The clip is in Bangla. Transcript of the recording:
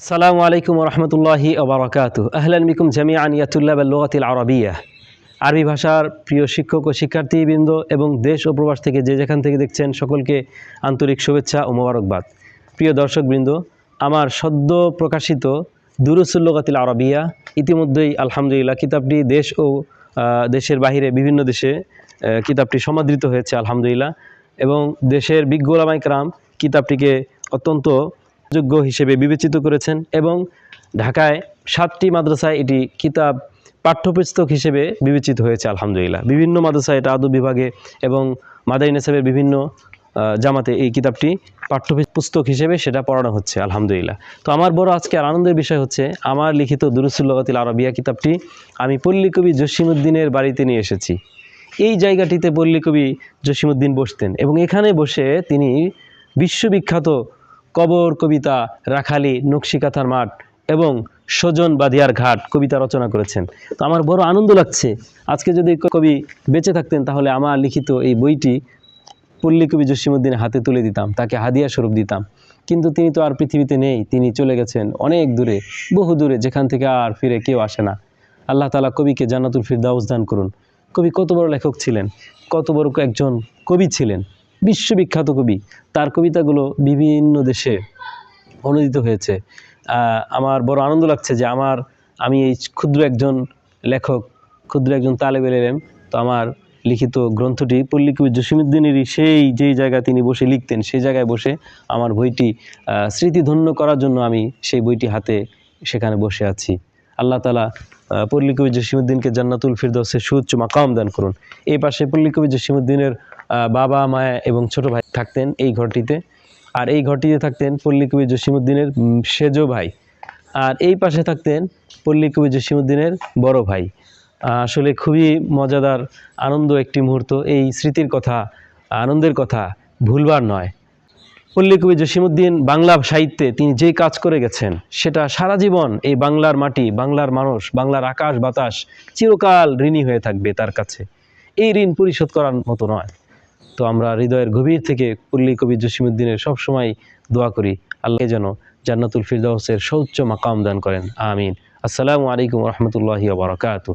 আসসালামু আলাইকুম রহমতুল্লাহি ওবরাকাতু। আহলান বিকুম জামিআন ইয়া তুল্লাব আল-লুগাতিল আরাবিয়্যাহ। আরবি ভাষার প্রিয় শিক্ষক ও শিক্ষার্থীবৃন্দ এবং দেশ ও প্রবাস থেকে যে যেখান থেকে দেখছেন সকলকে আন্তরিক শুভেচ্ছা ও মোবারকবাদ। প্রিয় দর্শকবৃন্দ, আমার সদ্য প্রকাশিত দুরুসুল লুগাতিল আরাবিয়্যাহ ইতিমধ্যেই আলহামদুলিল্লাহ কিতাবটি দেশ ও দেশের বাহিরে বিভিন্ন দেশে কিতাবটি সমাদৃত হয়েছে আলহামদুলিল্লাহ, এবং দেশের বিজ্ঞ উলামায়ে কেরাম কিতাবটিকে অত্যন্ত যোগ্য হিসেবে বিবেচিত করেছেন এবং ঢাকায় 7টি মাদ্রাসায় এটি কিতাব পাঠ্যপুস্তক হিসেবে বিবেচিত হয়েছে আলহামদুলিল্লাহ। বিভিন্ন মাদ্রাসায় এটা আদব বিভাগে এবং মাদানী নেসাবের বিভিন্ন জামাতে এই কিতাবটি পাঠ্যপুস্তক হিসেবে সেটা পড়ানো হচ্ছে আলহামদুলিল্লাহ। তো আমার বড় আজকে আনন্দের বিষয় হচ্ছে আমার লিখিত দুরুসুল লুগাতিল আরাবিয়্যাহ কিতাবটি আমি পল্লী কবি জসিমউদ্দিনের বাড়িতে নিয়ে এসেছি। এই জায়গাটিতে পল্লী কবি জসিমউদ্দিন বসতেন এবং এখানে বসে তিনি বিশ্ববিখ্যাত কবর কবিতা, রাখালি, নকশিকাঁথার মাঠ এবং সজন বাদিয়ার ঘাট কবিতা রচনা করেছেন। তো আমার বড় আনন্দ লাগছে, আজকে যদি কবি বেঁচে থাকতেন তাহলে আমার লিখিত এই বইটি পল্লী কবি জসিমউদ্দিনের হাতে তুলে দিতাম, তাকে হাদিয়া স্বরূপ দিতাম। কিন্তু তিনি তো আর পৃথিবীতে নেই, তিনি চলে গেছেন অনেক দূরে, বহু দূরে, যেখান থেকে আর ফিরে কেউ আসে না। আল্লাহ তাআলা কবিকে জান্নাতুল ফিরদাউস দান করুন। কবি কত বড় লেখক ছিলেন, কত বড় একজন কবি ছিলেন, বিশ্ববিখ্যাত কবি। তার কবিতাগুলো বিভিন্ন দেশে অনুদিত হয়েছে। আমার বড় আনন্দ লাগছে যে আমি এই ক্ষুদ্র একজন লেখক, ক্ষুদ্র একজন তালেবে ইলম, তো আমার লিখিত গ্রন্থটি পল্লী কবি জসিমউদ্দিনেরই সেই যেই জায়গায় তিনি বসে লিখতেন সেই জায়গায় বসে আমার বইটি স্মৃতিধন্য করার জন্য আমি সেই বইটি হাতে সেখানে বসে আছি। আল্লাহ তাআলা পল্লী কবি জসিমউদ্দিনকে জান্নাতুল ফিরদাউসের সুউচ্চ মাকাম দান করুন। এই পাশে পল্লী কবি জসিমউদ্দিনের বাবা, মায়া এবং ছোট ভাই থাকতেন এই ঘরটিতে, আর এই ঘরটিতে থাকতেন পল্লী কবি জসিমউদ্দিনের সেজ ভাই, আর এই পাশে থাকতেন পল্লী কবি জসিমউদ্দিনের বড় ভাই। আসলে খুবই মজাদার আনন্দ একটি মুহূর্ত। এই স্মৃতির কথা, আনন্দের কথা ভুলবার নয়। পল্লী কবি জসিমউদ্দিন বাংলা সাহিত্যে তিনি যেই কাজ করে গেছেন সেটা সারা জীবন এই বাংলার মাটি, বাংলার মানুষ, বাংলার আকাশ বাতাস চিরকাল ঋণী হয়ে থাকবে তার কাছে। এই ঋণ পরিশোধ করার মতো নয়। তো আমরা হৃদয়ের গভীর থেকে পল্লী কবি জসিমউদ্দিনের সবসময় দোয়া করি আল্লাহ যেন জান্নাতুল ফিরদাউসের সর্বোচ্চ মাকাম দান করেন। আমিন। আসসালামু আলাইকুম রহমতুল্লাহি ওয়া বারাকাতুহু।